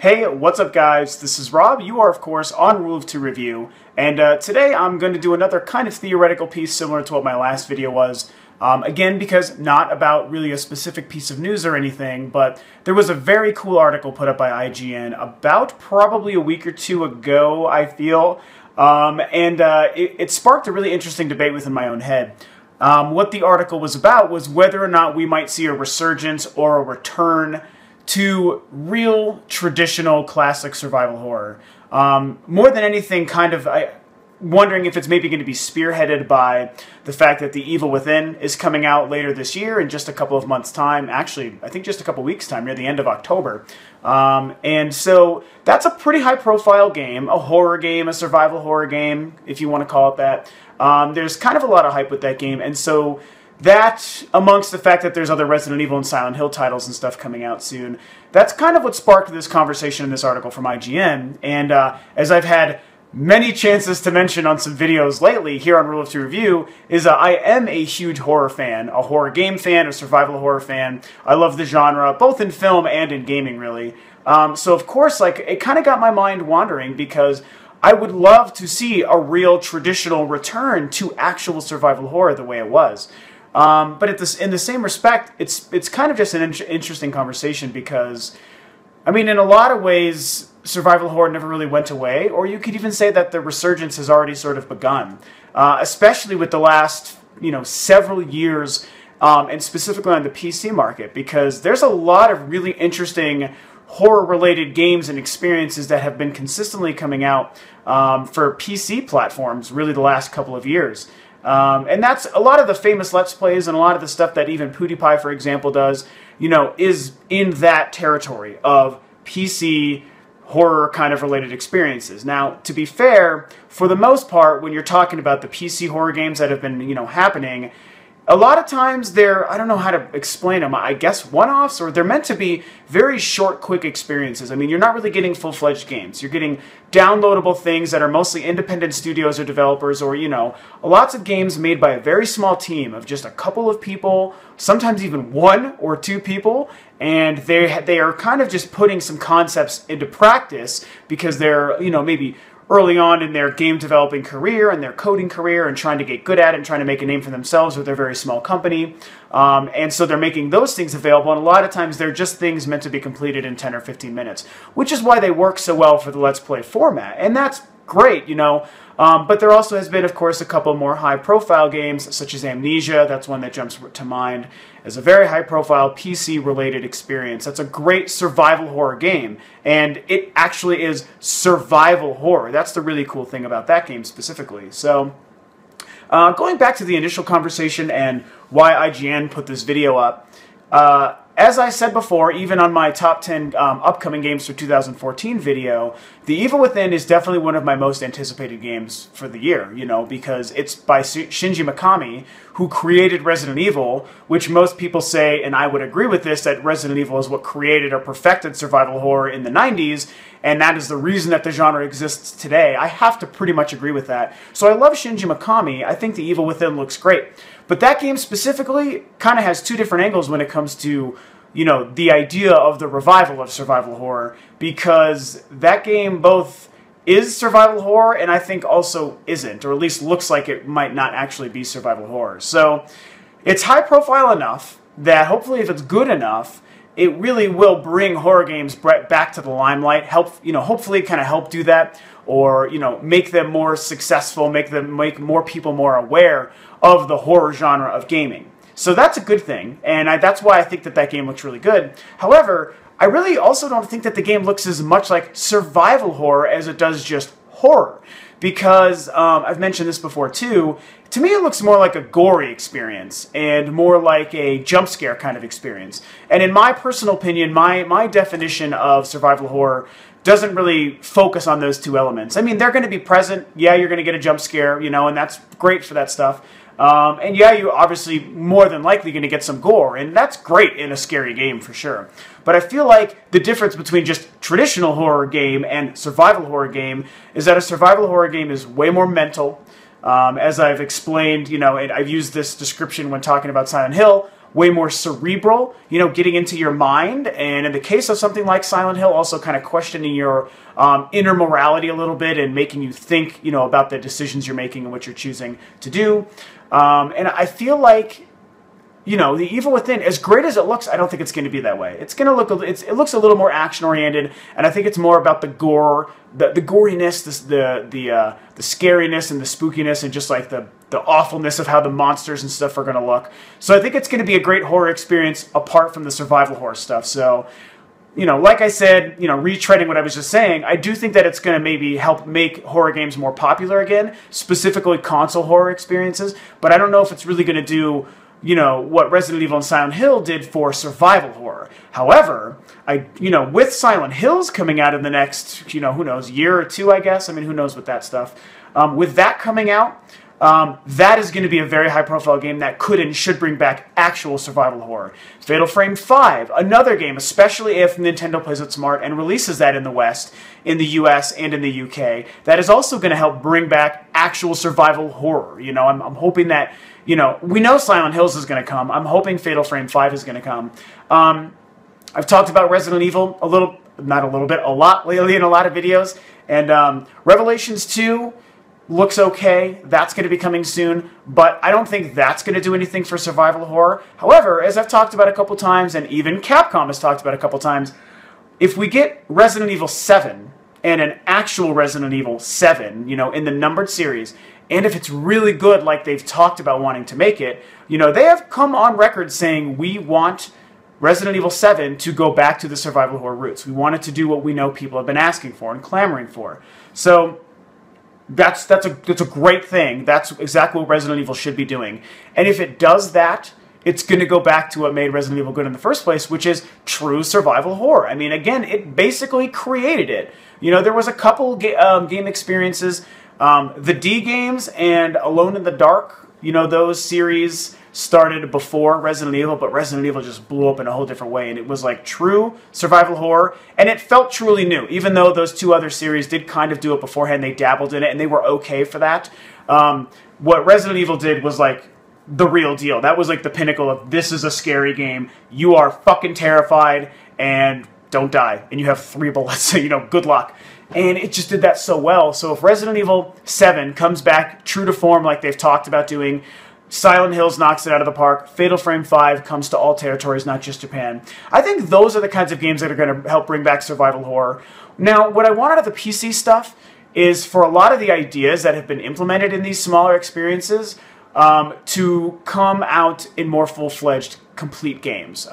Hey, what's up guys? This is Rob. You are, of course, on Rule of Two Review, and today I'm going to do another kind of theoretical piece similar to what my last video was. Again, because not about really a specific piece of news or anything, but there was a very cool article put up by IGN about probably a week or two ago, I feel, it sparked a really interesting debate within my own head. What the article was about was whether or not we might see a resurgence or a return to real, traditional, classic survival horror. More than anything, kind of wondering if it's maybe going to be spearheaded by the fact that The Evil Within is coming out later this year in just a couple of months' time. Actually, I think just a couple weeks' time, near the end of October. And so that's a pretty high-profile game, a horror game, a survival horror game, if you want to call it that. There's kind of a lot of hype with that game, and so that, amongst the fact that there's other Resident Evil and Silent Hill titles and stuff coming out soon, that's kind of what sparked this conversation in this article from IGN. And as I've had many chances to mention on some videos lately here on Rule of Two Review, is I am a huge horror fan, a horror game fan, a survival horror fan. I love the genre, both in film and in gaming, really. So of course, like, it kind of got my mind wandering because I would love to see a real traditional return to actual survival horror the way it was. But in the same respect, it's kind of just an interesting conversation because, I mean, in a lot of ways, survival horror never really went away, or you could even say that the resurgence has already sort of begun, especially with the last, several years, and specifically on the PC market, because there's a lot of really interesting horror-related games and experiences that have been consistently coming out for PC platforms really the last couple of years. And that's a lot of the famous Let's Plays and a lot of the stuff that even PewDiePie, for example, does, is in that territory of PC horror kind of related experiences. Now, to be fair, for the most part, when you're talking about the PC horror games that have been, happening, a lot of times they're, I don't know how to explain them, I guess one-offs, or they're meant to be very short, quick experiences. I mean, you're not really getting full-fledged games. You're getting downloadable things that are mostly independent studios or developers, or, lots of games made by a very small team of just a couple of people, sometimes even one or two people, and they are kind of just putting some concepts into practice because they're, maybe early on in their game developing career and their coding career and trying to get good at it and trying to make a name for themselves with their very small company. And so they're making those things available, and a lot of times they're just things meant to be completed in 10 or 15 minutes, which is why they work so well for the Let's Play format. And that's great, but there also has been, of course, a couple more high-profile games, such as Amnesia. That's one that jumps to mind as a very high-profile PC-related experience. That's a great survival horror game, and it actually is survival horror. That's the really cool thing about that game specifically. So, going back to the initial conversation and why IGN put this video up, as I said before, even on my top 10 upcoming games for 2014 video, The Evil Within is definitely one of my most anticipated games for the year, because it's by Shinji Mikami, who created Resident Evil, which most people say, and I would agree with this, that Resident Evil is what created or perfected survival horror in the 90s, and that is the reason that the genre exists today. I have to pretty much agree with that. So I love Shinji Mikami. I think The Evil Within looks great. But that game specifically kind of has two different angles when it comes to, the idea of the revival of survival horror, because that game both is survival horror and I think also isn't, or at least looks like it might not actually be survival horror. So it's high profile enough that hopefully if it's good enough, it really will bring horror games back to the limelight, hopefully kind of help do that, or, make them more successful, make more people more aware of the horror genre of gaming. So that's a good thing, and that's why I think that game looks really good. However, I really also don't think that the game looks as much like survival horror as it does just horror, because I've mentioned this before too, to me it looks more like a gory experience and more like a jump scare kind of experience. And in my personal opinion, my definition of survival horror doesn't really focus on those two elements. I mean, they're going to be present. Yeah, you're going to get a jump scare, and that's great for that stuff. And yeah, you're obviously more than likely going to get some gore, and that's great in a scary game for sure. But I feel like the difference between just traditional horror game and survival horror game is that a survival horror game is way more mental. As I've explained, and I've used this description when talking about Silent Hill, way more cerebral, you know, getting into your mind. And in the case of something like Silent Hill, also kind of questioning your inner morality a little bit and making you think, you know, about the decisions you're making and what you're choosing to do. And I feel like, you know, The Evil Within, as great as it looks, I don't think it's going to be that way. It's going to look, it looks a little more action-oriented, and I think it's more about the gore, the goriness, the scariness and the spookiness, and just like the awfulness of how the monsters and stuff are going to look. So I think it's going to be a great horror experience apart from the survival horror stuff. So, you know, like I said, you know, retreading what I was just saying, I do think that it's going to maybe help make horror games more popular again, specifically console horror experiences, but I don't know if it's really going to do, you know, what Resident Evil and Silent Hill did for survival horror. However, you know, with Silent Hills coming out in the next, you know, who knows, year or two, I guess. I mean, who knows with that stuff. With that coming out, that is going to be a very high-profile game that could and should bring back actual survival horror. Fatal Frame 5, another game, especially if Nintendo plays it smart and releases that in the West, in the US, and in the UK, that is also going to help bring back actual survival horror. You know, I'm hoping that, you know, we know Silent Hills is going to come. I'm hoping Fatal Frame 5 is going to come. I've talked about Resident Evil a lot lately in a lot of videos, and Revelations 2 looks okay. That's going to be coming soon, but I don't think that's going to do anything for survival horror. However, as I've talked about a couple times, and even Capcom has talked about a couple times, if we get Resident Evil 7 and an actual Resident Evil 7, you know, in the numbered series, and if it's really good like they've talked about wanting to make it, you know, they have come on record saying we want Resident Evil 7 to go back to the survival horror roots. We want it to do what we know people have been asking for and clamoring for. So that's a great thing. That's exactly what Resident Evil should be doing. And if it does that, it's going to go back to what made Resident Evil good in the first place, which is true survival horror. I mean, again, it basically created it. You know, there was a couple game experiences. The D games and Alone in the Dark, you know, those series started before Resident Evil, but Resident Evil just blew up in a whole different way, and it was like true survival horror, and it felt truly new, even though those two other series did kind of do it beforehand. They dabbled in it, and they were okay for that. What Resident Evil did was like the real deal. That was like the pinnacle of, this is a scary game. You are fucking terrified, and don't die, and you have 3 bullets, so, you know, good luck. And it just did that so well. So if Resident Evil 7 comes back true to form like they've talked about doing, Silent Hills knocks it out of the park, Fatal Frame 5 comes to all territories, not just Japan, I think those are the kinds of games that are going to help bring back survival horror. Now, what I want out of the PC stuff is for a lot of the ideas that have been implemented in these smaller experiences to come out in more full-fledged, complete games.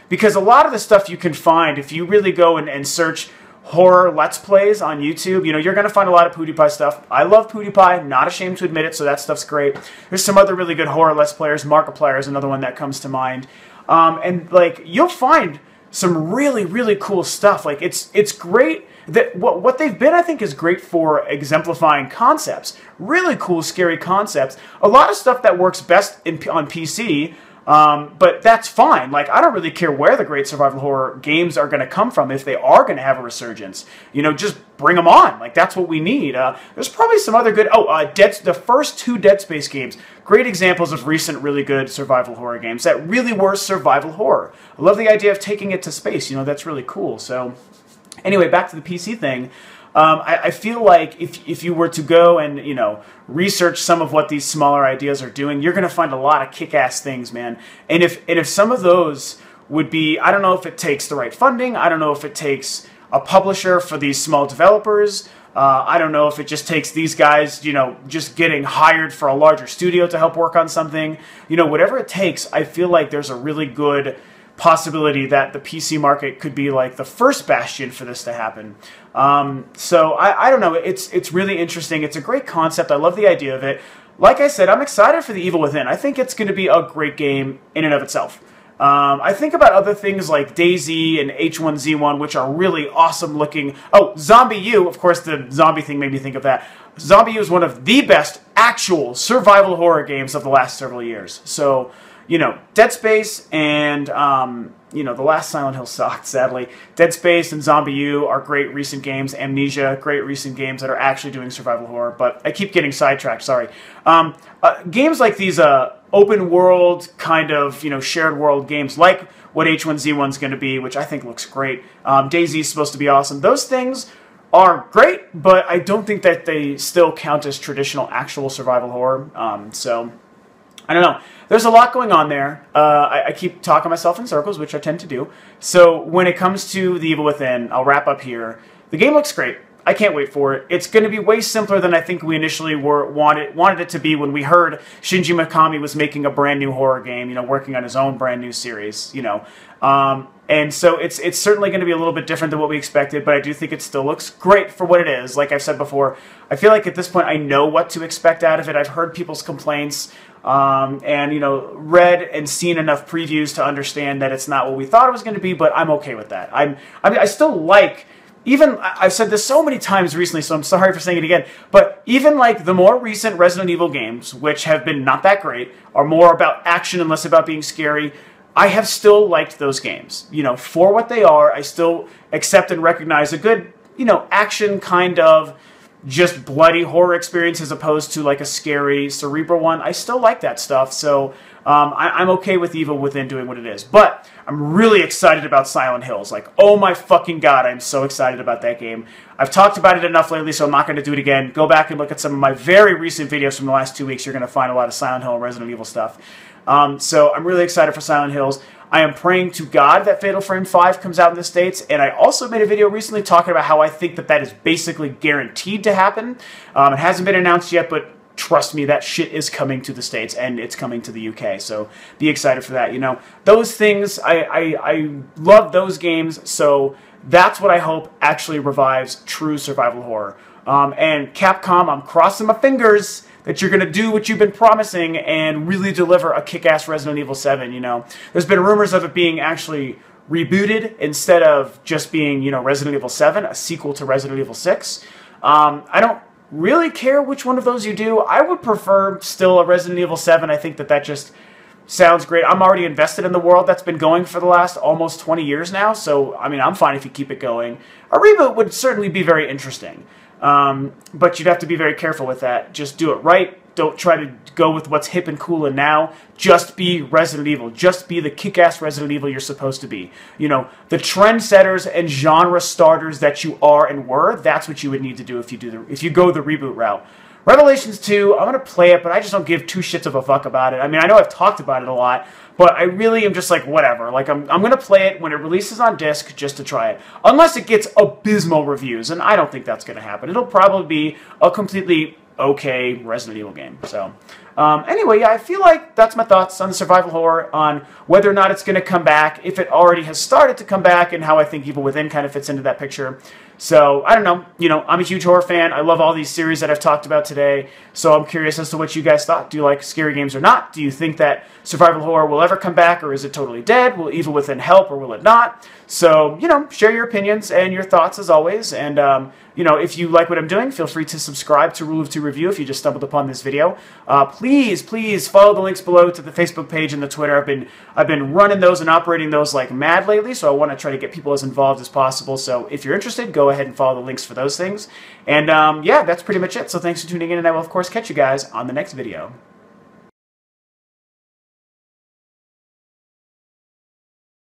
Because a lot of the stuff you can find, if you really go and search horror Let's Plays on YouTube, you know, you're going to find a lot of PewDiePie stuff. I love PewDiePie, not ashamed to admit it, so that stuff's great. There's some other really good horror Let's Players. Markiplier is another one that comes to mind. And, like, you'll find some really, really cool stuff. Like, it's great. That what they've been, I think, is great for exemplifying concepts. Really cool, scary concepts. A lot of stuff that works best on PC, but that's fine. Like, I don't really care where the great survival horror games are going to come from if they are going to have a resurgence. You know, just bring them on. Like, that's what we need. There's probably some other good... the first 2 Dead Space games. Great examples of recent really good survival horror games that really were survival horror. I love the idea of taking it to space. You know, that's really cool. So, anyway, back to the PC thing. I feel like if you were to go and, you know, research some of what these smaller ideas are doing, you're going to find a lot of kick-ass things, man. And if some of those would be, I don't know if it takes the right funding, I don't know if it takes a publisher for these small developers, I don't know if it just takes these guys, you know, just getting hired for a larger studio to help work on something. You know, whatever it takes, I feel like there's a really good possibility that the PC market could be like the first bastion for this to happen. So I don't know. It's really interesting. It's a great concept. I love the idea of it. Like I said, I'm excited for The Evil Within. I think it's going to be a great game in and of itself. I think about other things like DayZ and H1Z1, which are really awesome looking. Oh, ZombiU, of course, the zombie thing made me think of that. ZombiU is one of the best actual survival horror games of the last several years. So, you know, Dead Space and you know, the last Silent Hill sucked, sadly. Dead Space and Zombie U are great recent games. Amnesia, great recent games that are actually doing survival horror, but I keep getting sidetracked, sorry. Games like these open world kind of, you know, shared world games like what H1Z1's going to be, which I think looks great. DayZ is supposed to be awesome. Those things are great, but I don't think that they still count as traditional actual survival horror. So, I don't know. There's a lot going on there. I keep talking myself in circles, which I tend to do. So when it comes to The Evil Within, I'll wrap up here. The game looks great. I can't wait for it. It's going to be way simpler than I think we initially wanted it to be when we heard Shinji Mikami was making a brand new horror game, you know, working on his own brand new series, you know. And so it's certainly going to be a little bit different than what we expected, but I do think it still looks great for what it is. Like I've said before, I feel like at this point I know what to expect out of it. I've heard people's complaints and, you know, read and seen enough previews to understand that it's not what we thought it was going to be, but I'm okay with that. I still like... Even, I've said this so many times recently, so I'm sorry for saying it again, but even like the more recent Resident Evil games, which have been not that great, are more about action and less about being scary, I have still liked those games. You know, for what they are, I still accept and recognize a good, you know, action kind of just bloody horror experience as opposed to like a scary cerebral one. I still like that stuff, so I'm okay with Evil Within doing what it is. But I'm really excited about Silent Hills. Like, oh my fucking god, I'm so excited about that game. I've talked about it enough lately, so I'm not going to do it again. Go back and look at some of my very recent videos from the last 2 weeks. You're going to find a lot of Silent Hill and Resident Evil stuff. So I'm really excited for Silent Hills. I am praying to God that Fatal Frame 5 comes out in the States, and I also made a video recently talking about how I think that that is basically guaranteed to happen. It hasn't been announced yet, but trust me, that shit is coming to the States, and it's coming to the UK, so be excited for that, you know. Those things, I love those games, so that's what I hope actually revives true survival horror. And Capcom, I'm crossing my fingers that you're going to do what you've been promising and really deliver a kick-ass Resident Evil 7, you know. There's been rumors of it being actually rebooted instead of just being, you know, Resident Evil 7, a sequel to Resident Evil 6. I don't really care which one of those you do. I would prefer still a Resident Evil 7. I think that that just sounds great. I'm already invested in the world that's been going for the last almost 20 years now, so, I mean, I'm fine if you keep it going. A reboot would certainly be very interesting. But you'd have to be very careful with that. Just do it right. Don't try to go with what's hip and cool and now. Just be Resident Evil. Just be the kick-ass Resident Evil you're supposed to be. You know, the trendsetters and genre starters that you are and were, that's what you would need to do if you go the reboot route. Revelations 2, I'm going to play it, but I just don't give two shits of a fuck about it. I mean, I know I've talked about it a lot, but I really am just like, whatever. Like, I'm going to play it when it releases on disc just to try it. Unless it gets abysmal reviews, and I don't think that's going to happen. It'll probably be a completely okay Resident Evil game. So, anyway, yeah, I feel like that's my thoughts on the survival horror, on whether or not it's going to come back, if it already has started to come back, and how I think Evil Within kind of fits into that picture. So, I don't know. You know, I'm a huge horror fan. I love all these series that I've talked about today. So I'm curious as to what you guys thought. Do you like scary games or not? Do you think that survival horror will ever come back, or is it totally dead? Will Evil Within help, or will it not? So, you know, share your opinions and your thoughts as always. And, you know, if you like what I'm doing, feel free to subscribe to Rule of Two Review if you just stumbled upon this video. Please follow the links below to the Facebook page and the Twitter. I've been running those and operating those like mad lately, so I want to try to get people as involved as possible. So if you're interested, go ahead and follow the links for those things. And yeah, that's pretty much it. So thanks for tuning in, and I will, of course, catch you guys on the next video.